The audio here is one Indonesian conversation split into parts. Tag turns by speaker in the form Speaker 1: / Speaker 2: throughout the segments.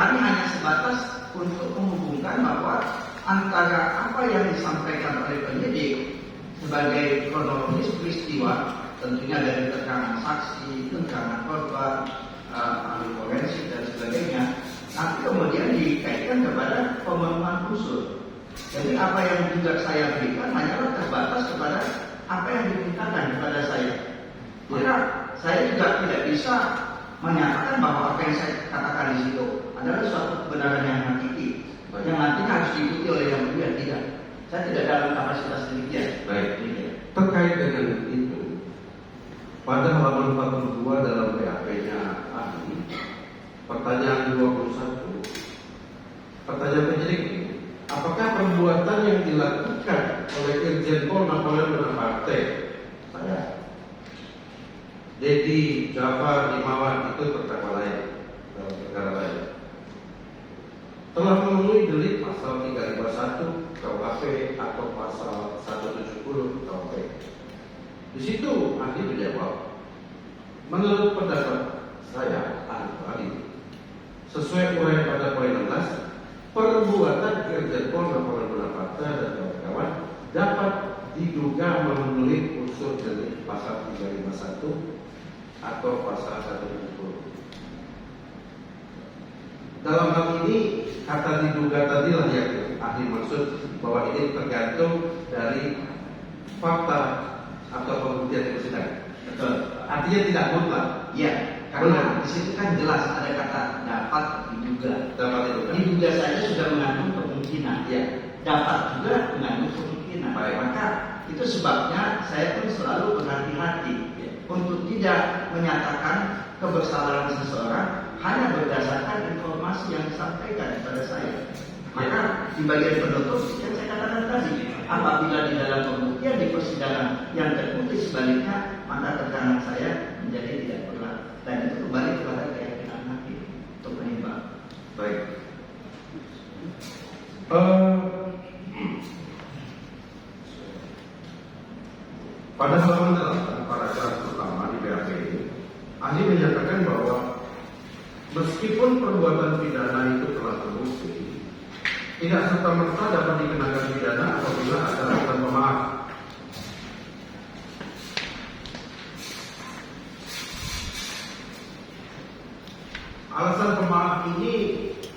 Speaker 1: kami hanya sebatas untuk menghubungkan bahwa antara apa yang disampaikan oleh penyidik sebagai kronologis peristiwa, tentunya dari keterangan saksi, keterangan korban, ahli forensik dan sebagainya, nanti kemudian dikaitkan kepada pemenuhan unsur. Jadi apa yang juga saya berikan hanyalah terbatas kepada apa yang dimintakan kepada saya. Maka saya juga tidak bisa menyatakan bahwa apa yang saya katakan di situ adalah suatu kebenaran yang hakiki, yang nantinya harus diikuti oleh yang mulia. Tidak, saya tidak dalam kapasitas demikian.
Speaker 2: Baik, terkait dengan itu, pada halaman 42 dalam BAP-nya ahli, pertanyaan 21, pertanyaan penyidik ini, apakah perbuatan yang dilakukan oleh Irjen Pol Napoleon Bonaparte, saya, Dedi Jafar Himawan, itu terdakwa lain dalam perkara lain, telah memenuhi delik pasal 351 KUHP atau pasal 170 KUHP. Di situ ahli menjawab, menurut pendapat saya, ahli, sesuai uraian pada poin 16, perbuatan Irjen Pol Napoleon Bonaparte dan kawan-kawan dapat diduga memenuhi unsur delik pasal 351 atau pasal 170. Dalam hal ini kata diduga tadilah yang ahli maksud, bahwa ini tergantung dari fakta atau pembuktian yang sedang.
Speaker 1: Betul.
Speaker 2: Artinya tidak mutlak.
Speaker 1: Ya, karena di situ kan jelas ada kata dapat diduga.
Speaker 2: Dapat diduga.
Speaker 1: Diduga saja sudah mengandung kemungkinan.
Speaker 2: Ya.
Speaker 1: Dapat juga mengandung kemungkinan.
Speaker 2: Baik.
Speaker 1: Maka itu sebabnya saya pun selalu berhati-hati untuk tidak menyatakan kebersalahan seseorang hanya berdasarkan informasi yang disampaikan kepada saya. Maka di bagian penutup yang saya katakan tadi, apabila di dalam pembuktian di persidangan yang terbukti sebaliknya, maka keterangan saya menjadi tidak berlaku. Dan itu kembali kepada keyakinan hakim untuk menimbang.
Speaker 2: Baik. Pada halaman 8 paragraf pertama di BAP ini, ahli menyatakan bahwa meskipun perbuatan pidana itu telah terbukti, tidak serta-merta dapat dikenakan pidana apabila ada alasan pemaaf. Alasan pemaaf ini,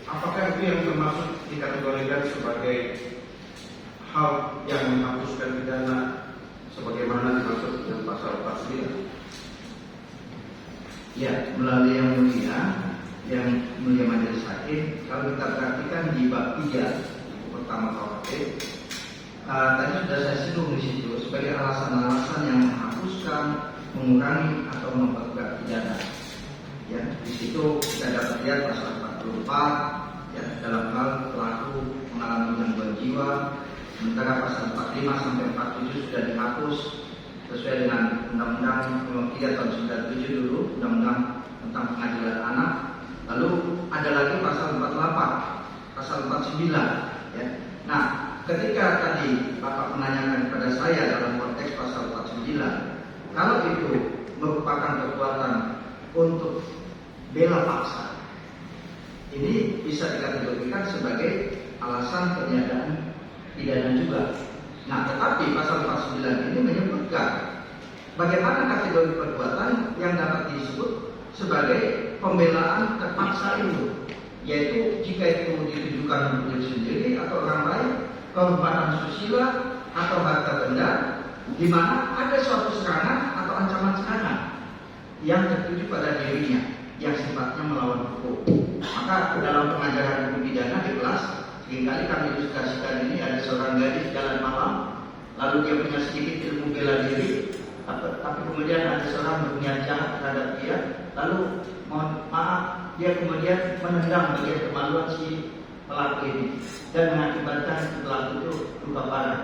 Speaker 2: apakah itu yang termasuk dikategorikan sebagai hal yang menghapuskan pidana sebagaimana dimaksud dengan pasal 49?
Speaker 1: Ya, melalui yang mulia majelis hakim, kalau kita perhatikan di bab 3 buku pertama KUHP, tadi sudah saya singgung di situ sebagai alasan-alasan yang menghapuskan, mengurangi atau memperberat pidana. Ya, di situ kita dapat lihat pasal 44 ya, dalam hal pelaku mengalami gangguan jiwa, sementara pasal 45 sampai 47 sudah dihapus sesuai dengan Undang-Undang Nomor 3 Tahun 97 dulu, Undang-Undang tentang Pengadilan Anak. Lalu ada lagi pasal 48, pasal 49 ya. Nah, ketika tadi Bapak menanyakan kepada saya dalam konteks pasal 49, kalau itu merupakan perbuatan untuk bela paksa, ini bisa dikategorikan sebagai alasan peniadaan pidana juga. Nah, tetapi pasal 49 ini menyebutkan bagaimana kategori perbuatan yang dapat disebut sebagai pembelaan terpaksa itu, yaitu jika itu ditujukan untuk diri sendiri atau orang lain, korban asusila atau harta benda, di mana ada suatu serangan atau ancaman serangan yang tertuju pada dirinya yang sifatnya melawan hukum. Maka dalam pengajaran hukum pidana di kelas seringkali kami ilustrasikan ini, ada seorang gadis jalan malam, lalu dia punya sedikit ilmu bela diri, tapi kemudian ada seorang berniat jahat terhadap dia, lalu mohon maaf, dia kemudian menendang bagian kemaluan si pelaku ini dan mengakibatkan pelaku itu luka parah.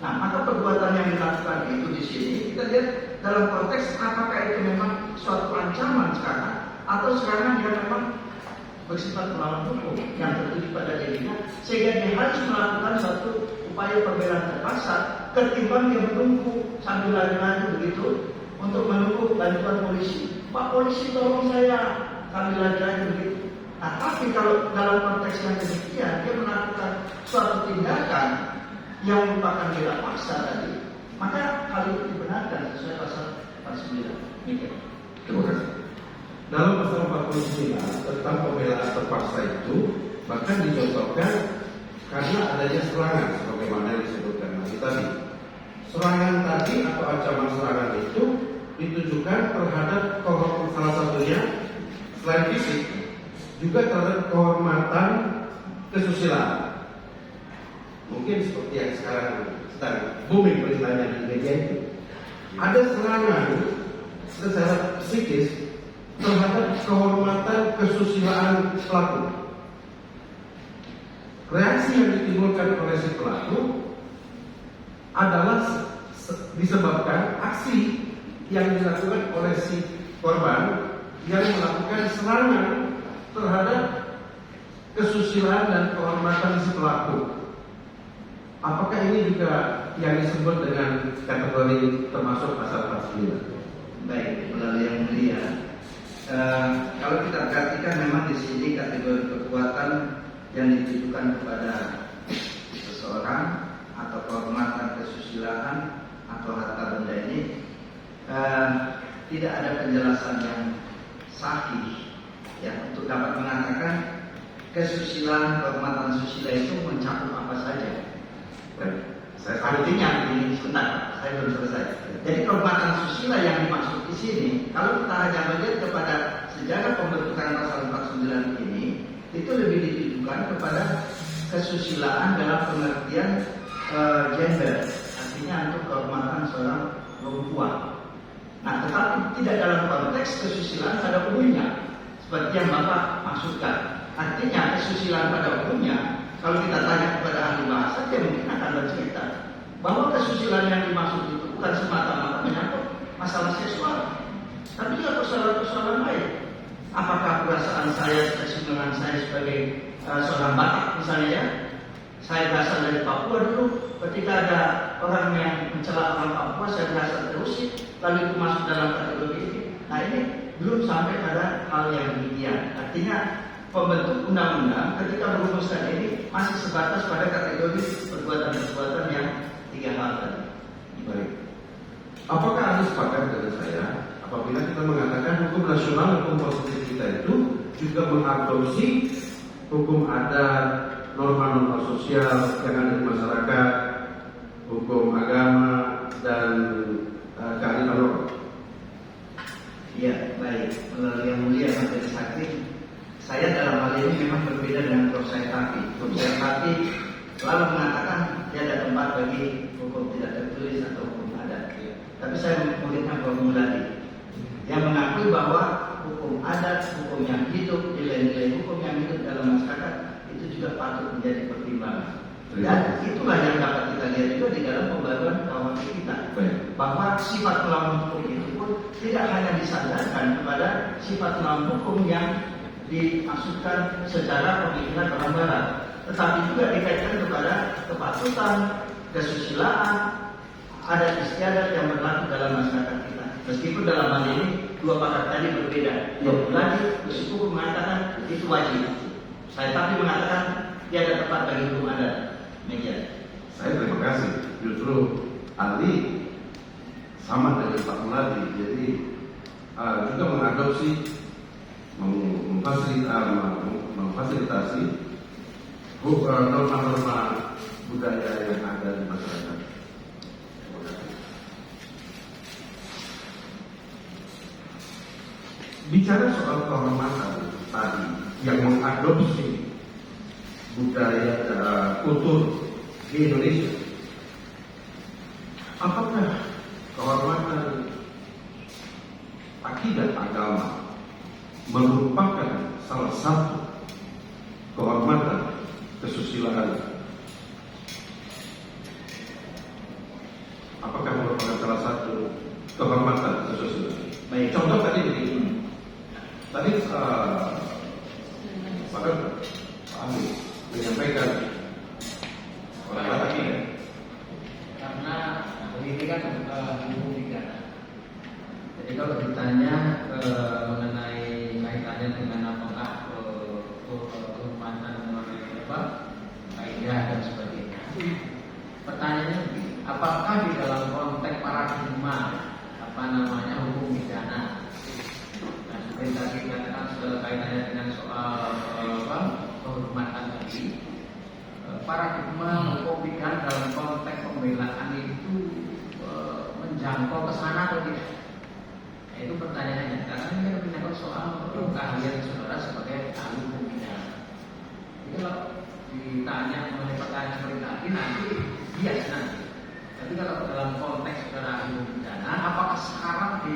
Speaker 1: Nah, maka perbuatan yang dilakukan itu di sini kita lihat dalam konteks apakah itu memang suatu ancaman serangan atau serangan yang memang bersifat melawan hukum yang tertuju pada dirinya, sehingga dia harus melakukan suatu upaya pembelaan terpaksa ketimbang dia menunggu sambil lari-lari begitu untuk menunggu bantuan polisi. Pak polisi tolong saya, sambil lari-lari begitu. Nah, tapi kalau dalam konteks yang demikian dia melakukan suatu tindakan yang merupakan bela paksa tadi, maka hal itu dibenarkan sesuai pasal 49. Demikian.
Speaker 2: Terima kasih. Dalam pasal 49 tentang pembelaan terpaksa itu bahkan dicontohkan karena adanya serangan sebagaimana yang disebutkan Nabi tadi. Serangan tadi atau ancaman serangan itu ditujukan terhadap salah satunya selain fisik juga terhadap kehormatan kesusilaan. Mungkin seperti yang sekarang sedang booming beritanya di media itu. Ada serangan secara psikis terhadap kehormatan kesusilaan pelaku. Reaksi yang ditimbulkan oleh si pelaku adalah disebabkan aksi yang dilakukan oleh si korban yang melakukan serangan terhadap kesusilaan dan kehormatan si pelaku. Apakah ini juga yang disebut dengan kategori termasuk pasal 49?
Speaker 1: Baik, melalui yang mulia. Kalau kita perhatikan memang di sini kategori perbuatan yang ditujukan kepada seseorang atau kehormatan kesusilaan atau harta benda ini tidak ada penjelasan yang sahih ya untuk dapat mengatakan kesusilaan kehormatan susila itu mencakup apa saja. Artinya ini sebentar, saya belum selesai. Jadi kehormatan susila yang dimaksud di sini, kalau kita hanya melihat kepada sejarah pembentukan pasal 49 ini, itu lebih ditujukan kepada kesusilaan dalam pengertian gender, artinya untuk kehormatan seorang perempuan. Nah, tetapi tidak dalam konteks kesusilaan pada umumnya, seperti yang Bapak maksudkan. Artinya kesusilaan pada umumnya, kalau kita tanya kepada ahli bahasa, dia mungkin akan bercerita bahwa kesusilaan yang dimaksud itu bukan semata-mata menyangkut masalah seksual, tapi juga persoalan-persoalan lain. Apakah perasaan saya, kesenangan saya sebagai seorang Batak misalnya ya, saya berasal dari Papua dulu, ketika ada orang yang mencela orang Papua, saya berasal terusik, lalu itu masuk dalam kategori ini. Nah ini belum sampai pada hal yang demikian. Artinya pembentuk undang-undang ketika merumuskan ini masih sebatas pada kategori perbuatan-perbuatan yang tiga hal tadi.
Speaker 2: Baik. Apakah Anda sepakat dengan saya apabila kita mengatakan hukum nasional, hukum positif kita itu juga mengadopsi hukum adat, norma-norma sosial yang ada di masyarakat, hukum agama dan kearifan lokal?
Speaker 1: Ya, baik. Melalui yang mulia Majelis Hakim, saya dalam hal ini memang berbeda dengan Prof. Saifati. Prof. Saifati selalu mengatakan dia ada tempat bagi hukum tidak tertulis atau hukum adat. Tapi saya melihatnya formulasi yang mengakui bahwa hukum adat, hukum yang hidup, nilai-nilai hukum yang hidup dalam masyarakat itu juga patut menjadi pertimbangan. Dan itulah yang dapat kita lihat juga di dalam pembaruan KUHP kita, bahwa sifat melawan hukum itu pun tidak hanya disandarkan kepada sifat melawan hukum yang dimaksudkan secara pemikiran orang barat, tetapi juga dikaitkan kepada kepatutan, kesusilaan, adat istiadat yang berlaku dalam masyarakat kita. Meskipun dalam hal ini dua pakar tadi berbeda. Lagi Usuku mengatakan itu wajib. Saya tapi mengatakan dia ada tempat bagi hukum adat. Demikian.
Speaker 2: Saya terima kasih. Justru ahli sama dengan Pak Muladi, jadi juga mengadopsi, memfasilitasi norma-norma budaya yang ada di masyarakat. Bicara soal kehormatan tadi yang mengadopsi budaya kultur di Indonesia, apakah kehormatan akidah agama merupakan salah satu kehormatan kesusilaan? Apakah merupakan salah satu kehormatan kesusilaan?
Speaker 1: Baik.
Speaker 2: Contoh tadi begini. Tadi Pak Ahli menyampaikan orang Batak ini
Speaker 3: karena ini kan hukum pidana. Jadi kalau ditanya mengenai kaitannya dengan apakah di dalam konteks paradigma hukum pidana. Nah, seperti tadi katakan kaitannya dengan soal kehormatan tadi, paradigma hukum pidana dalam konteks pembelaan itu menjangkau ke sana atau tidak? Nah, itu pertanyaannya. Karena ini kan menyangkut soal keahlian saudara sebagai ahli hukum pidana. Jadi kalau ditanya mengenai pertanyaan seperti tadi nanti bias nanti. Tapi kalau dalam konteks saudara ahli hukum pidana, apakah sekarang di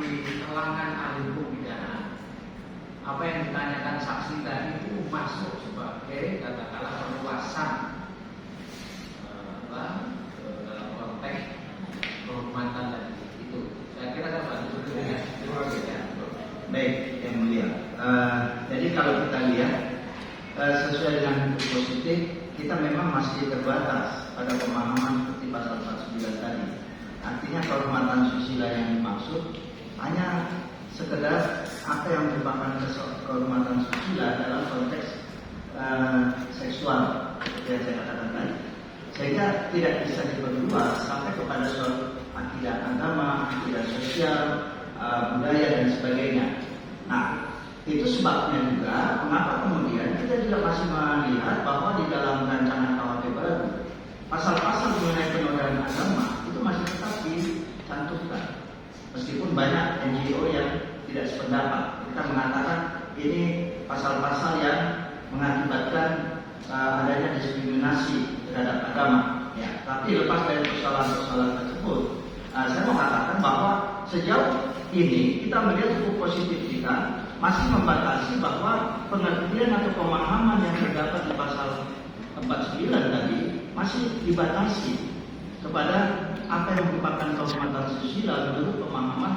Speaker 3: kalangan ahli hukum pidana apa yang ditanyakan saksi tadi itu masuk sebagai katakanlah perluasan dalam konteks kehormatan tadi itu? Saya kira kan bantu ya.
Speaker 1: Baik, yang mulia. Jadi kalau kita lihat sesuai dengan hukum positif, kita memang masih terbatas pada pemahaman seperti pasal 49 tadi. Artinya kehormatan susila yang dimaksud hanya sekedar apa yang merupakan kehormatan susila dalam konteks seksual seperti yang saya katakan tadi. Sehingga tidak bisa diperluas sampai kepada soal akidah agama, akidah sosial, budaya dan sebagainya. Nah, itu sebabnya juga mengapa kemudian kita juga masih melihat bahwa di dalam rancangan KUHP baru pasal-pasal mengenai penodaan agama itu masih tetap dicantumkan. Meskipun banyak NGO yang tidak sependapat, kita mengatakan ini pasal-pasal yang mengakibatkan adanya diskriminasi terhadap agama. Ya, tapi lepas dari persoalan-persoalan tersebut, saya mengatakan bahwa sejauh ini kita melihat hukum positif kita masih membatasi bahwa pengertian atau pemahaman yang terdapat di pasal 49 tadi masih dibatasi kepada apa yang merupakan kehormatan susila menurut pemahaman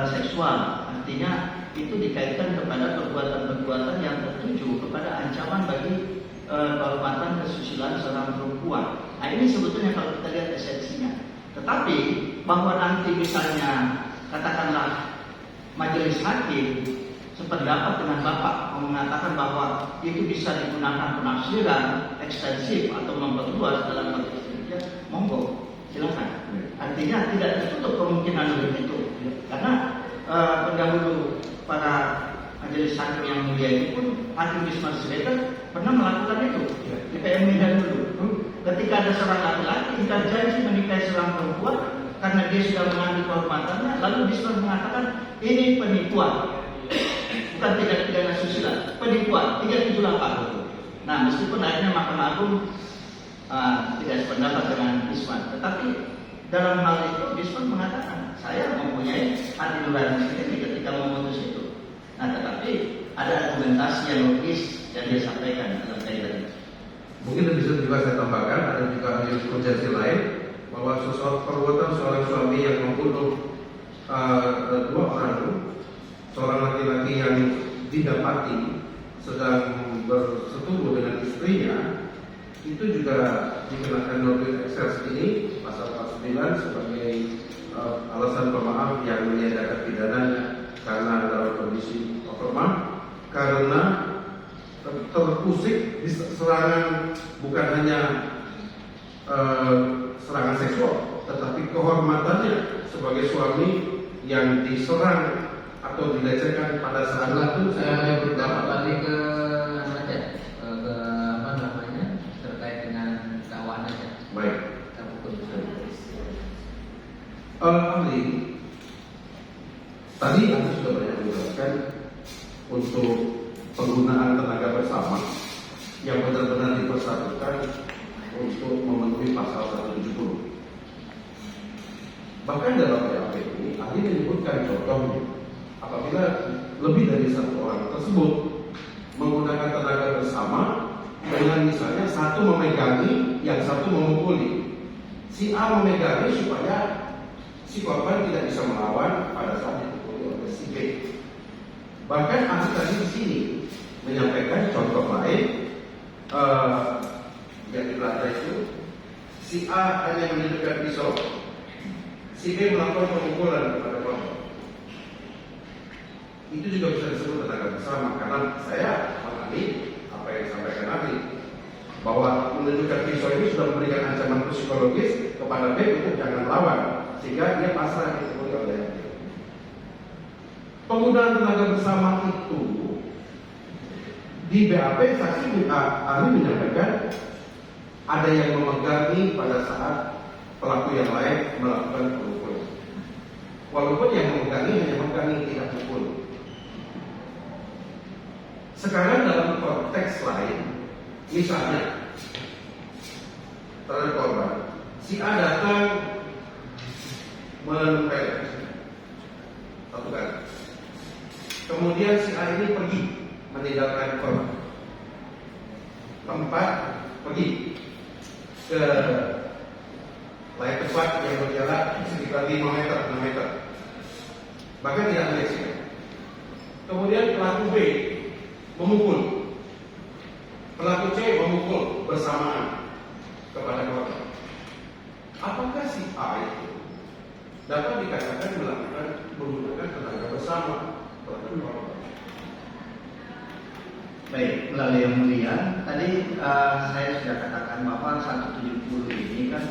Speaker 1: seksual. Artinya itu dikaitkan kepada perbuatan-perbuatan yang tertuju kepada ancaman bagi kehormatan kesusilaan seorang perempuan. Nah, ini sebetulnya kalau kita lihat esensinya. Tetapi bahwa nanti misalnya katakanlah majelis hakim sependapat dengan Bapak mengatakan bahwa itu bisa digunakan penafsiran ekstensif atau memperluas dalam konteks demikian, monggo, silakan. Artinya tidak tertutup kemungkinan begitu, karena pendahulu para majelis hakim yang mulia itu pun hakim Wisma Sleter pernah melakukan itu di PM Medan dulu. Ketika ada seorang laki-laki ingkar janji menikahi seorang perempuan karena dia sudah mengambil kehormatannya, lalu Wisma mengatakan ini penipuan, bukan tindak pidana susila, penipuan 378. Nah, meskipun akhirnya Mahkamah Agung tidak sependapat dengan Wisma, tetapi dalam hal itu Wisma mengatakan saya mempunyai hati nurani sendiri ketika memutus itu. Nah, tetapi ada argumentasi yang logis yang dia sampaikan dalam kaitan itu.
Speaker 2: Mungkin bisa juga saya tambahkan, ada juga jurisprudensi lain bahwa perbuatan seorang suami yang membunuh dua orang, seorang laki-laki yang didapati sedang bersetubuh dengan istrinya, itu juga dikenakan novel excess ini pasal 49 sebagai alasan pemaaf yang meniadakan pidananya karena dalam kondisi overma, karena terusik di serangan, bukan hanya serangan seksual, tetapi kehormatannya sebagai suami yang diserang atau dilecehkan pada saat itu.
Speaker 3: Saya kembali ke terkait dengan dakwaan aja.
Speaker 2: Baik. Ahli, tadi Anda sudah banyak menjelaskan untuk penggunaan tenaga bersama yang benar-benar dipersatukan untuk memenuhi pasal 170. Bahkan dalam PAP ini, ahli menyebutkan contohnya apabila lebih dari satu orang tersebut menggunakan tenaga bersama dengan misalnya satu memegangi, yang satu memukuli. Si A memegangi supaya si korban tidak bisa melawan pada saat dipukuli oleh si B. Bahkan ahli tadi di sini menyampaikan contoh lain yang di belakang itu, si A hanya menunjukkan pisau, si B melakukan pemukulan kepada korban. Itu juga bisa disebut tenaga bersama, karena saya memahami apa yang disampaikan ahli bahwa menunjukkan pisau ini sudah memberikan ancaman psikologis kepada kepada B untuk jangan melawan, sehingga dia pasrah disebut oleh B. Penggunaan tenaga bersama itu di BAP saksi ahli menyampaikan ada yang memegangi pada saat pelaku yang lain melakukan pemukulan. Walaupun yang memegangi hanya memegangi, tidak pukul. Sekarang dalam konteks lain, misalnya terhadap korban, si A datang menempel satu kali. Kemudian si A ini pergi meninggalkan korban. Tempat pergi ke lain tempat yang berjarak sekitar 5 meter, 6 meter. Bahkan tidak meleset. Kemudian pelaku B memukul, pelaku C memukul bersamaan kepada korban. Apakah si A itu dapat dikatakan menggunakan tenaga bersama terhadap korban?
Speaker 1: Baik, melalui yang mulia, tadi saya sudah katakan bahwa 170 ini kan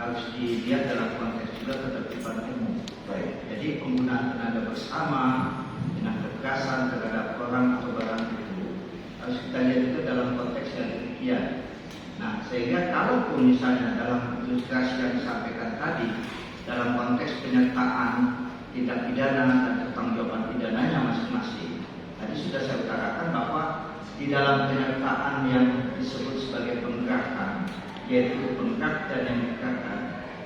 Speaker 1: harus dilihat dalam konteks juga ketertiban umum.
Speaker 2: Baik.
Speaker 1: Jadi penggunaan tenaga bersama dengan kekerasan terhadap orang atau barang itu harus kita lihat juga dalam konteks yang demikian. Nah, sehingga kalaupun misalnya dalam ilustrasi yang disampaikan tadi dalam konteks penyertaan tindak pidana dan pertanggungjawaban pidananya masing-masing, tadi sudah saya utarakan bahwa di dalam penyertaan yang disebut sebagai penggerakan, yaitu penggerak dan yang digerakkan,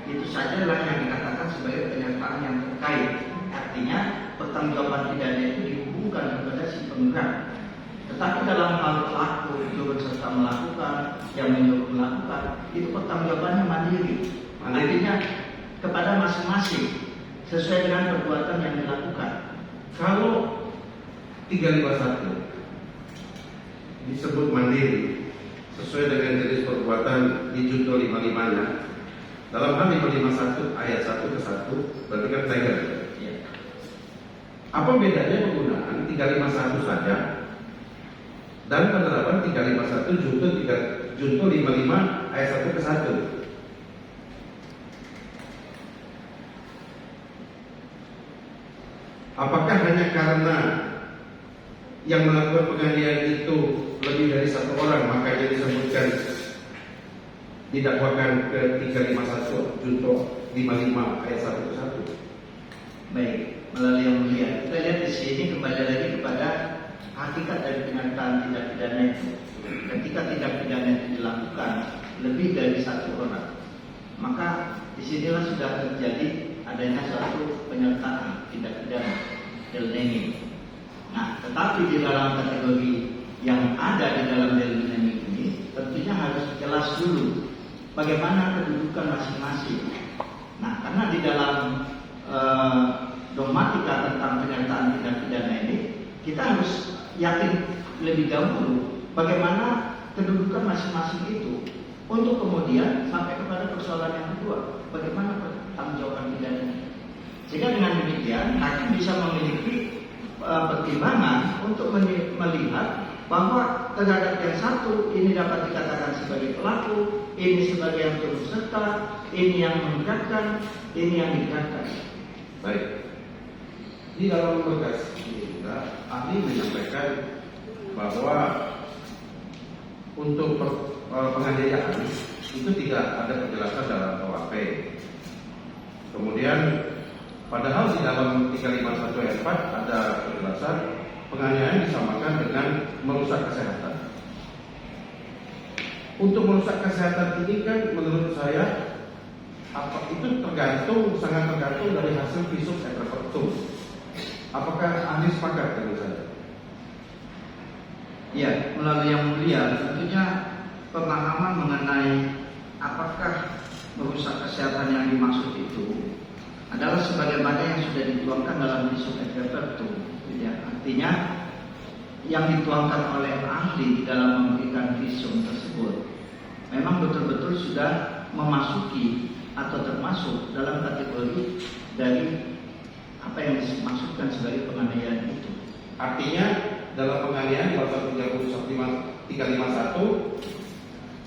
Speaker 1: itu sajalah yang dikatakan sebagai penyertaan yang terkait. Artinya pertanggungjawaban pidana itu dihubungkan kepada si penggerak. Tetapi dalam hal pelaku turut serta melakukan, yang menyuruh melakukan, itu pertanggungjawabannya mandiri. Artinya kepada masing-masing sesuai dengan perbuatan yang dilakukan.
Speaker 2: Kalau 351 disebut mandiri sesuai dengan jenis perbuatan di junto 55-nya, dalam hal 551 ayat 1 ke 1 berarti kan tiger.
Speaker 1: Ya.
Speaker 2: Apa bedanya penggunaan 351 saja dan penerapan 351 junto 55 ayat 1 ke 1? Apakah hanya karena yang melakukan penganiayaan itu lebih dari satu orang, makanya disebutkan didakwakan ke 351 junto 55 ayat 1 ke 1?
Speaker 1: Baik, melalui yang mulia, kita lihat di sini kembali lagi kepada hakikat dari penyertaan tindak pidana itu. Ketika tindak pidana itu dilakukan lebih dari satu orang, maka disinilah sudah terjadi adanya suatu penyertaan tindak pidana del-naming. Nah, tetapi di dalam kategori yang ada di dalam del-naming ini tentunya harus jelas dulu bagaimana kedudukan masing-masing. Nah, karena di dalam dogmatika tentang penyertaan tindak pidana ini kita harus yakin lebih dahulu bagaimana kedudukan masing-masing itu untuk kemudian sampai kepada persoalan yang kedua, bagaimana pertanggungjawaban pidana. Sehingga dengan demikian hakim bisa memiliki pertimbangan untuk melihat bahwa terhadap yang satu ini dapat dikatakan sebagai pelaku, ini sebagai yang turut serta, ini yang menggerakkan, ini yang digerakkan.
Speaker 2: Baik. Di dalam berkas ini juga ahli menyampaikan bahwa untuk penganiayaan itu tidak ada penjelasan dalam KUHP. Kemudian padahal di dalam 351 ayat 4 ada penjelasan penganiayaan disamakan dengan merusak kesehatan. Untuk merusak kesehatan ini kan menurut saya itu sangat tergantung dari hasil visum et repertum. Apakah ahli sepakat dengan saya?
Speaker 1: Ya, melalui yang mulia tentunya pemahaman mengenai apakah merusak kesehatan yang dimaksud itu adalah sebagaimana yang sudah dituangkan dalam visum et repertum. Ya, artinya yang dituangkan oleh ahli di dalam memberikan visum tersebut memang betul-betul sudah memasuki atau termasuk dalam kategori dari apa yang dimaksudkan sebagai penganiayaan itu.
Speaker 2: Artinya dalam penganiayaan pasal 351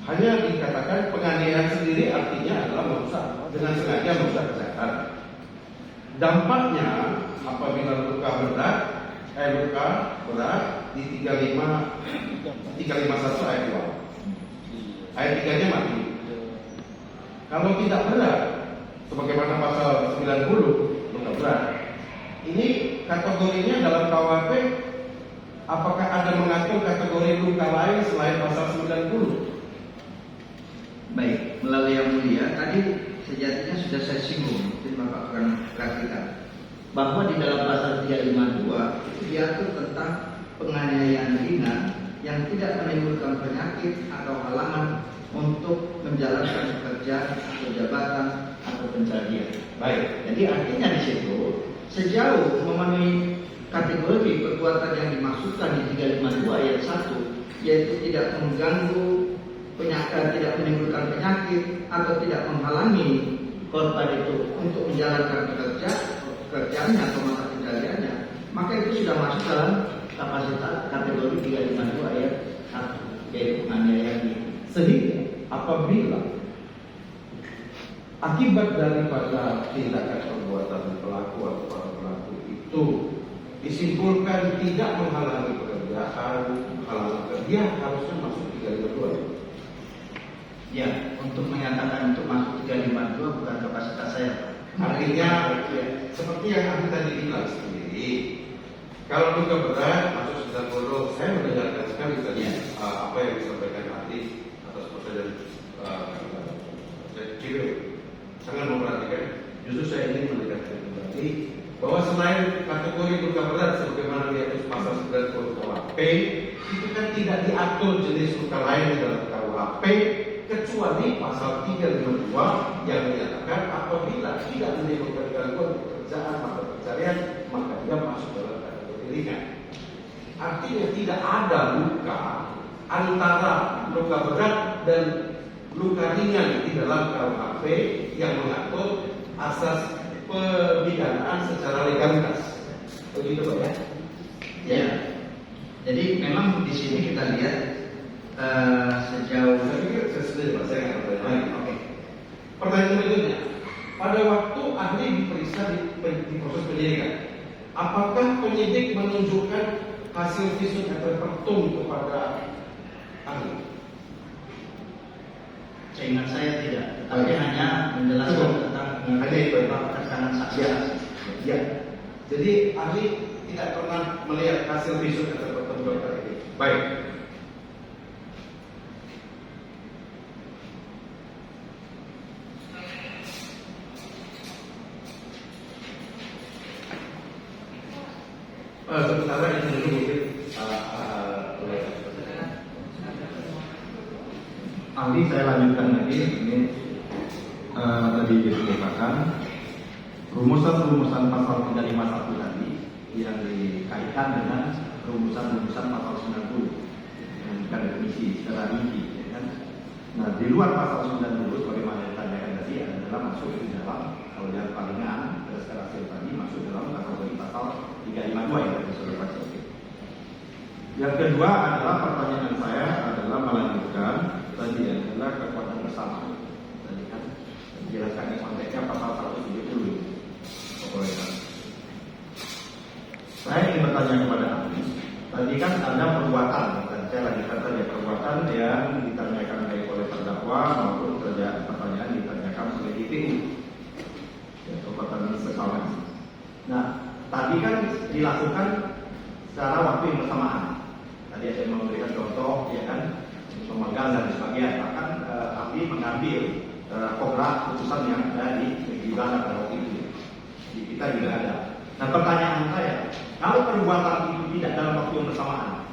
Speaker 2: Hanya dikatakan penganiayaan sendiri artinya adalah merusak dengan sengaja merusak kesehatan. Dampaknya apabila luka berat di 351 ayat 2. Ayat 3-nya mati. Kalau tidak berat, sebagaimana pasal 90 luka berat. Ini kategorinya dalam KUHP, apakah ada mengatur kategori luka lain selain pasal 90?
Speaker 1: Baik, melalui yang mulia, tadi sejatinya sudah saya singgung, mungkin Bapak akan perhatikan bahwa di dalam pasal 352 itu diatur tentang penganiayaan ringan yang tidak menimbulkan penyakit atau halangan untuk menjalankan pekerjaan atau jabatan atau pencarian.
Speaker 2: Baik,
Speaker 1: Jadi artinya di situ sejauh memenuhi kategori perbuatan yang dimaksudkan di 352 ayat 1, yaitu tidak mengganggu penyakit, tidak menimbulkan penyakit atau tidak menghalangi korban itu untuk menjalankan pekerjaannya atau mata pencariannya, maka itu sudah masuk dalam kapasitas kategori 352 ayat 1, yaitu penganiayaan ini.
Speaker 2: sehingga apabila akibat daripada tindakan perbuatan pelaku atau para pelaku itu disimpulkan tidak menghalangi pekerjaan, menghalangi kerja, harusnya masuk 352.
Speaker 1: Ya, untuk menyatakan untuk masuk 352 bukan kapasitas saya.
Speaker 2: Artinya seperti yang ahli tadi bilang sendiri, kalau luka berat masuk 90. Saya mendengarkan sekali tadi apa yang disampaikan ahli atas proses civil. Sangat memperhatikan. Justru saya ingin mendekatkan kembali bahwa selain kategori luka berat sebagaimana diatur pasal 90 KUHP, itu kan tidak diatur jenis luka lain di dalam KUHP kecuali pasal 352 yang menyatakan apabila tidak menimbulkan gangguan pekerjaan atau pencarian maka dia masuk dalam kategori ringan. Artinya tidak ada luka antara luka berat dan luka ringan di dalam KUHP yang mengatur asas pemidanaan secara legalitas. Begitu Pak ya?
Speaker 1: Ya. Jadi memang di sini kita lihat sejauh
Speaker 2: Saya pikir saya sendiri Pak, saya nggak bertanya.
Speaker 1: Oke.
Speaker 2: Pertanyaan berikutnya, pada waktu ahli diperiksa di proses penyidikan, apakah penyidik menunjukkan hasil visum et repertum kepada ahli?
Speaker 1: Seingat saya tidak, tapi hanya menjelaskan tentang
Speaker 2: Hanya itu.
Speaker 1: keterangan saksi.
Speaker 2: Ya. Jadi ahli tidak pernah melihat hasil visum et repertum kepada ini. Baik. Sementara itu dulu mungkin
Speaker 4: ahli saya lanjutkan lagi. Ini tadi dikemukakan rumusan-rumusan pasal 351 tadi yang dikaitkan dengan rumusan-rumusan pasal 90 yang bukan definisi secara rinci, ya kan? Nah, di luar pasal 90 sebagaimana yang ditanyakan tadi adalah masuk di dalam, kalau yang palingan berdasarkan hasil tadi masuk dalam kategori pasal 352 yang tadi sudah baca. Yang kedua adalah pertanyaan saya adalah melanjutkan tadi adalah kekuatan bersama. Tadi kan dijelaskan di konteksnya pasal 170. Saya ingin bertanya kepada ahli. Tadi kan ada perbuatan, dan saya lanjutkan saja perbuatan yang ditanyakan baik oleh terdakwa maupun pertanyaan ditanyakan oleh DPU. Ya, perbuatan bersamaan. Nah, tadi kan dilakukan secara waktu yang bersamaan. Tadi saya memberikan contoh, ya kan, pemegang dan sebagainya. Bahkan ahli mengambil kontrak putusan yang ada di Belanda pada waktu itu. Di kita juga ada. Nah, pertanyaan saya, kalau perbuatan itu tidak dalam waktu yang bersamaan,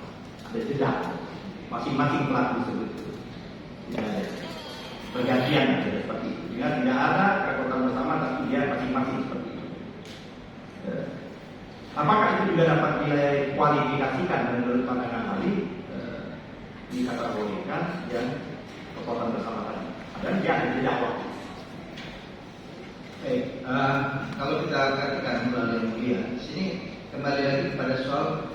Speaker 4: ada jeda, masing-masing pelaku tersebut, pergantian seperti itu. Tidak ada kekuatan bersama, tapi dia masing-masing seperti itu. Apakah itu juga dapat dikualifikasikan menurut pandangan ahli dikategorikan yang kekuatan bersama tadi? Dan dia ada jeda waktu.
Speaker 1: Baik, kalau kita perhatikan melalui yang mulia, di sini kembali lagi kepada soal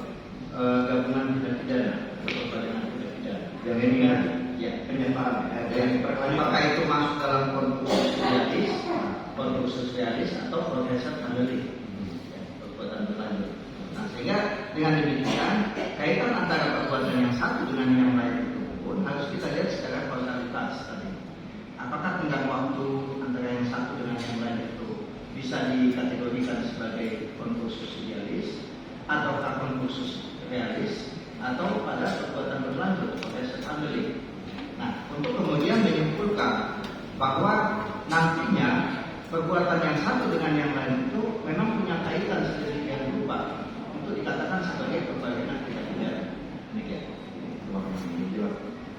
Speaker 1: gabungan tindak pidana atau perbuatan tindak pidana. Yang ini kan, ya,
Speaker 4: penyetaan yang
Speaker 1: Apakah itu masuk dalam
Speaker 3: konkursus realis atau progresor family, perbuatan berlanjut. Nah, sehingga dengan demikian kaitan antara perbuatan yang satu dengan yang lain itu pun harus kita lihat secara kausalitas tadi. Apakah tenggang waktu antara yang satu dengan yang lain itu bisa dikategorikan sebagai konkursus idealis ataukah konkursus realis atau pada perbuatan berlanjut progresor family. Nah, untuk kemudian menyimpulkan bahwa nantinya perbuatan yang satu dengan yang lain itu memang punya kaitan sedemikian rupa untuk dikatakan sebagai perbuatan tidak pidana. Demikian.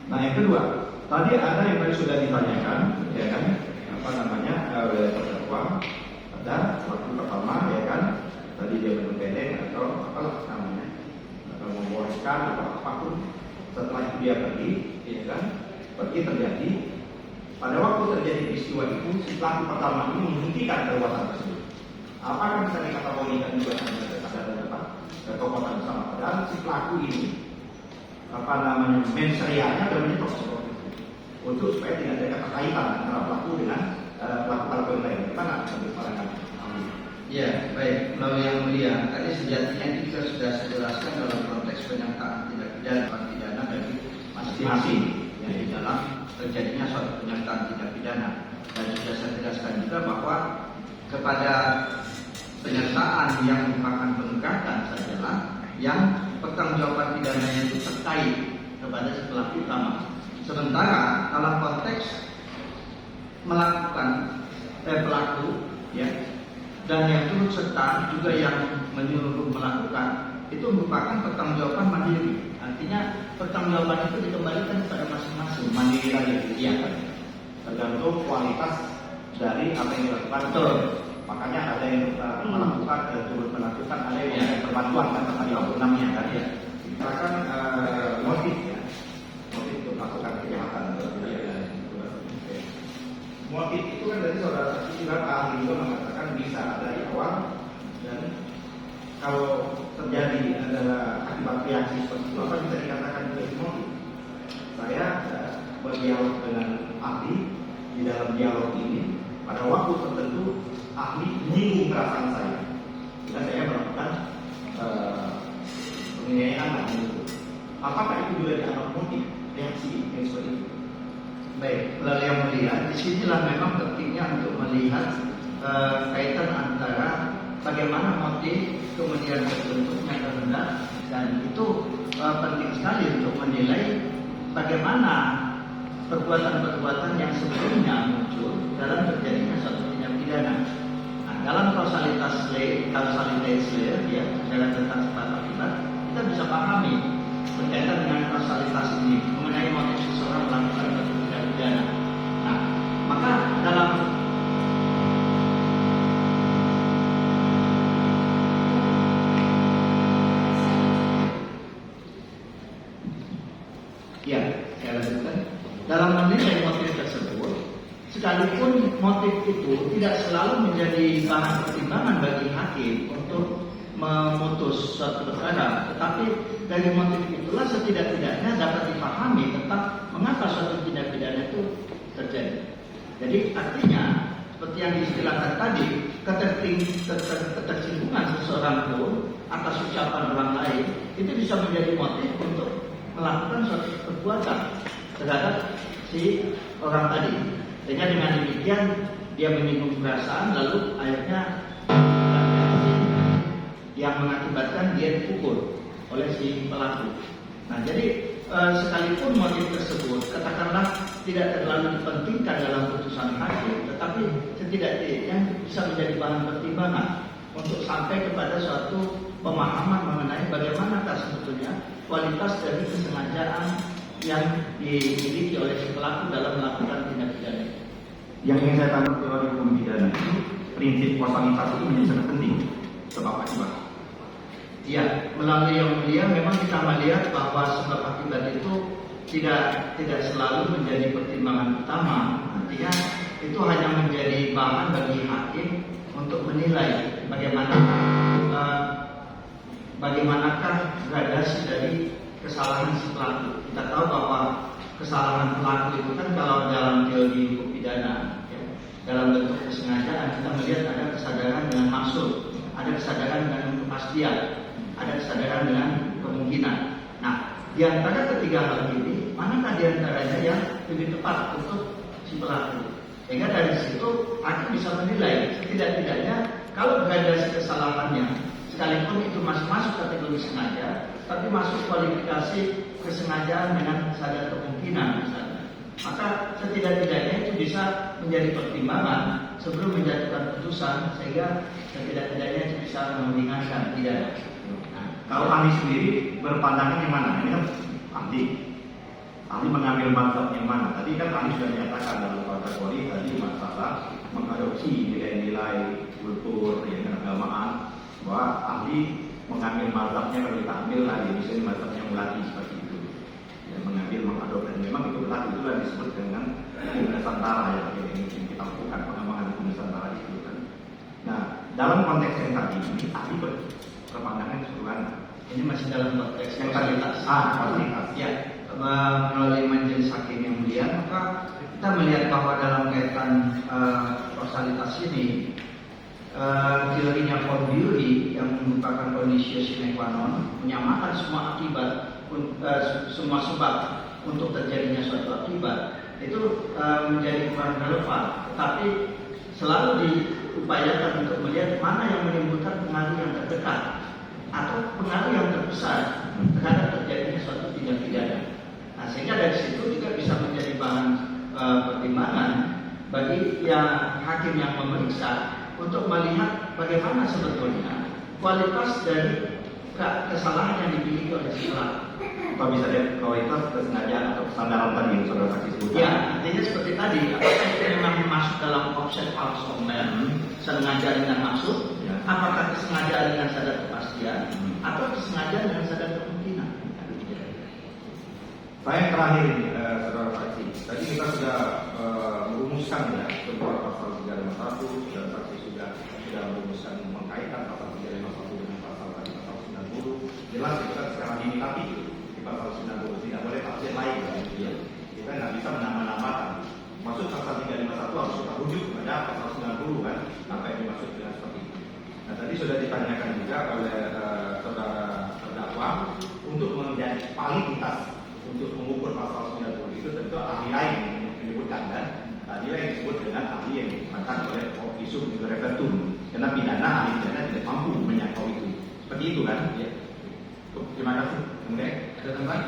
Speaker 4: Nah, yang kedua, tadi ada yang tadi sudah ditanyakan, ya kan, apa namanya, oleh terdakwa. Ada waktu pertama, ya kan, tadi dia berpendek atau apa namanya, atau membolehkan atau apapun. Setelah itu dia pergi, ya kan, pergi terjadi. Pada waktu terjadi peristiwa itu, si pelaku pertama ini menghentikan perbuatan tersebut. Apakah bisa dikategorikan juga ada kekuatan bersama? Padahal si pelaku ini, apa namanya, menserianya dan menyetok seperti itu, untuk supaya tidak ada keterkaitan antara pelaku dengan pelaku yang lain. Gimana pandangan?
Speaker 1: Ya, baik. Melalui yang mulia, tadi sejatinya kita sudah jelaskan dalam konteks penyertaan tindak pidana bagi masing-masing yang di dalam terjadinya suatu penyertaan tindak pidana. Dan sudah saya jelaskan juga bahwa kepada penyertaan yang merupakan penugasan sajalah yang pertanggungjawaban pidananya itu terkait kepada si pelaku utama. Sementara dalam konteks melakukan pelaku, ya, dan yang turut serta juga yang menyuruh melakukan itu merupakan pertanggungjawaban mandiri. Artinya pertanggungjawaban itu dikembalikan kepada masing-masing, mandiri lagi, ya,
Speaker 4: Tergantung kualitas dari apa yang dilakukan.
Speaker 1: Betul.
Speaker 4: Makanya ada yang melakukan, turut melakukan, ada yang memberikan perbantuan kan tadi namanya kan ya. Misalkan motif ya, motif untuk melakukan kejahatan. Motif itu kan dari saudara saksi juga Pak ahli itu mengatakan bisa dari awal, dan kalau terjadi adalah akibat reaksi seperti itu apa bisa dikatakan sebagai motif. Saya berdialog dengan ahli, di dalam dialog ini pada waktu tertentu ahli menyinggung perasaan saya dan saya melakukan penganiayaan itu. Apakah itu juga dianggap motif reaksi yang seperti itu?
Speaker 1: Baik, melalui yang mulia, disinilah memang pentingnya untuk melihat kaitan antara bagaimana motif kemudian terbentuknya kehendak, dan itu penting sekali untuk menilai bagaimana perbuatan-perbuatan yang sebelumnya muncul dalam terjadinya suatu tindak pidana. Nah, dalam kausalitas layer, ya, secara tentang sebab akibat, kita bisa pahami berkaitan dengan kausalitas ini mengenai motif seseorang melakukan suatu tindak pidana. Nah, maka dalam ya, saya lanjutkan. Dalam menilai motif tersebut, sekalipun motif itu tidak selalu menjadi bahan pertimbangan bagi hakim untuk memutus suatu perkara, tetapi dari motif itulah setidak-tidaknya dapat dipahami tentang mengapa suatu tindak pidana itu terjadi. Jadi artinya seperti yang diistilahkan tadi, ketersinggungan seseorang pun atas ucapan orang lain itu bisa menjadi motif untuk melakukan suatu perbuatan terhadap si orang tadi. Sehingga dengan demikian dia menyinggung perasaan, lalu akhirnya yang mengakibatkan dia dipukul oleh si pelaku. Nah, jadi sekalipun motif tersebut katakanlah tidak terlalu dipentingkan dalam putusan hakim, tetapi setidaknya bisa menjadi bahan pertimbangan untuk sampai kepada suatu pemahaman mengenai bagaimanakah sebetulnya kualitas dari kesengajaan yang dimiliki oleh si pelaku dalam melakukan tindak pidana.
Speaker 4: Yang ingin saya tangkap teori hukum pidana itu prinsip kausalitas itu menjadi sangat penting. Sebab akibat.
Speaker 1: Ya, melalui yang mulia memang kita melihat bahwa sebab akibat itu tidak selalu menjadi pertimbangan utama. Artinya itu hanya menjadi bahan bagi hakim untuk menilai bagaimanakah gradasi dari kesalahan si pelaku. Kita tahu bahwa kesalahan pelaku itu kan kalau dalam teori hukum pidana, ya, dalam bentuk kesengajaan kita melihat ada kesadaran dengan maksud, ada kesadaran dengan kepastian, ada kesadaran dengan kemungkinan. Nah, di antara ketiga hal ini, manakah di antaranya yang lebih tepat untuk si pelaku? Sehingga dari situ hakim bisa menilai setidak-tidaknya kalau gradasi kesalahannya sekalipun itu masih masuk kategori sengaja, tapi masuk kualifikasi kesengajaan dengan sadar kemungkinan misalnya, maka setidak-tidaknya itu bisa menjadi pertimbangan sebelum menjatuhkan putusan, sehingga setidak-tidaknya itu bisa meringankan pidana.
Speaker 4: Nah, kalau ahli sendiri berpandangan yang mana? Ini kan ahli mengambil mazhab yang mana? Tadi kan ahli sudah menyatakan dalam kategori tadi masalah mengadopsi nilai-nilai kultur yang keagamaan, bahwa ahli mengambil mazhabnya kalau kita ambil lagi misalnya mazhabnya Muladi seperti itu, yang mengambil mengadopsi, dan memang itu benar, itulah disebut dengan hukum Nusantara yang ingin kita lakukan, pengembangan hukum Nusantara itu kan. Nah, dalam konteks yang tadi ini ahli berpandangan keseluruhan.
Speaker 1: Ini masih dalam konteks
Speaker 4: Yang tadi
Speaker 1: kualitas. Ya, melalui majelis hakim yang mulia, maka kita melihat bahwa dalam kaitan kausalitas ini, teorinya Forbiuri yang merupakan kondisi sine qua non, menyamakan semua akibat, semua sebab untuk terjadinya suatu akibat, itu menjadi kurang relevan. Tetapi selalu diupayakan untuk melihat mana yang menimbulkan pengaruh yang terdekat atau pengaruh yang terbesar terhadap terjadinya suatu tindak pidana. Nah, sehingga dari situ juga bisa menjadi bahan pertimbangan bagi hakim yang memeriksa untuk melihat bagaimana sebetulnya kualitas dari kesalahan yang dimiliki oleh si pelaku.
Speaker 4: Apa bisa lihat kualitas kesengajaan atau kesadaran tadi yang saudara saksi sebutkan?
Speaker 1: Ya, artinya seperti tadi, apakah itu memang masuk dalam offset false command, sengaja dengan maksud,
Speaker 4: Ya.
Speaker 1: apakah kesengajaan dengan sadar kepastian, atau kesengajaan dengan sadar kemungkinan.
Speaker 4: Saya terakhir ini, saudara saksi. Tadi kita sudah merumuskan ya sebuah pasal 351, saudara saksi sudah merumuskan mengkaitkan pasal 351 dengan pasal 90. Jelas kita sekarang ini tapi di pasal 90 tidak boleh tafsir lain ya. Kita nggak bisa menambah-nambahkan. Maksud pasal 351 harus kita rujuk kepada pasal 90 kan, apa yang dimaksud dengan seperti itu. Nah, tadi sudah ditanyakan juga oleh saudara terdakwa untuk menjadi validitas untuk mengukur pasal 90 itu tentu ahli lain yang menyebutkan kan. Tadi yang disebut dengan ahli yang digunakan oleh isu referendum, karena pidana ahli pidana tidak mampu menyangkau itu. Seperti itu kan? Ya. Terima kasih. Kemudian
Speaker 3: Ada tambahan?